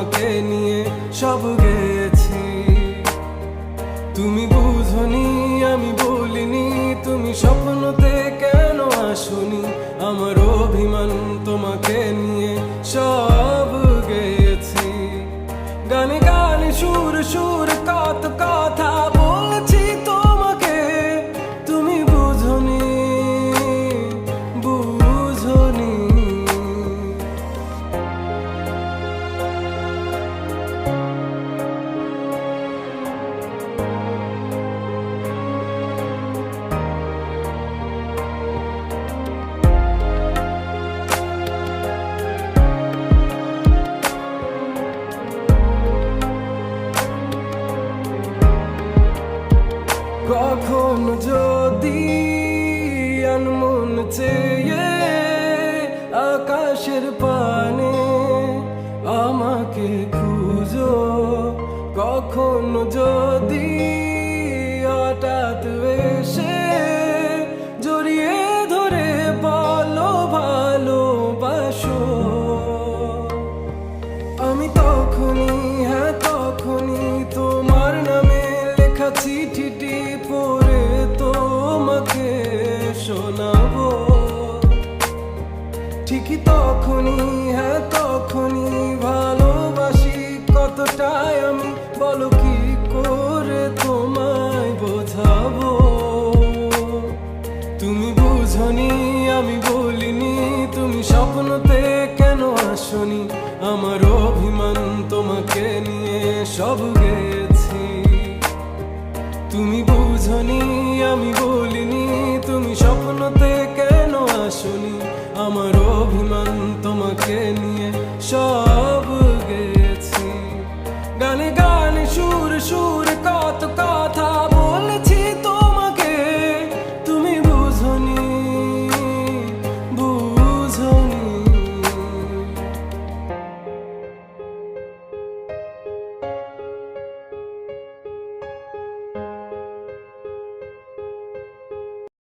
তোমাকে নিয়ে সব গেছি। তুমি বুঝনি আমি বলিনি, তুমি স্বপ্নতে কেন আসনি, আমার অভিমান তোমাকে নিয়ে সব গেছি। গানে গানে সুর সুর কত কথা বলছি তোমাকে, তুমি বুঝনি বুঝনি। কখনো যদি আনমন চেয়ে আকাশের পানে আমাকে খুঁজো, কখনো যদি হঠাৎ এসে জড়িয়ে ধরে বলো ভালোবাসো, আমি তখনই হ্যাঁ তখনই তোমার নামে লেখা চিঠিটি পড়ে তোমাকে শোনাবো। ঠিকই তখনই হ্যাঁ তখনই ভালোবাসি কতটাই আমি, বলো কি করে তোমায় বোঝাবো। তুমি বুঝনি আমি বলিনি, তুমি স্বপ্নতে কেন আসনি, আমার অভিমান তোমাকে নিয়ে সব গেছি। তুমি বুঝনি আমি বলিনি, তুমি স্বপ্নতে কেন আসনি, আমার অভিমান তোমাকে নিয়ে সব গেছি।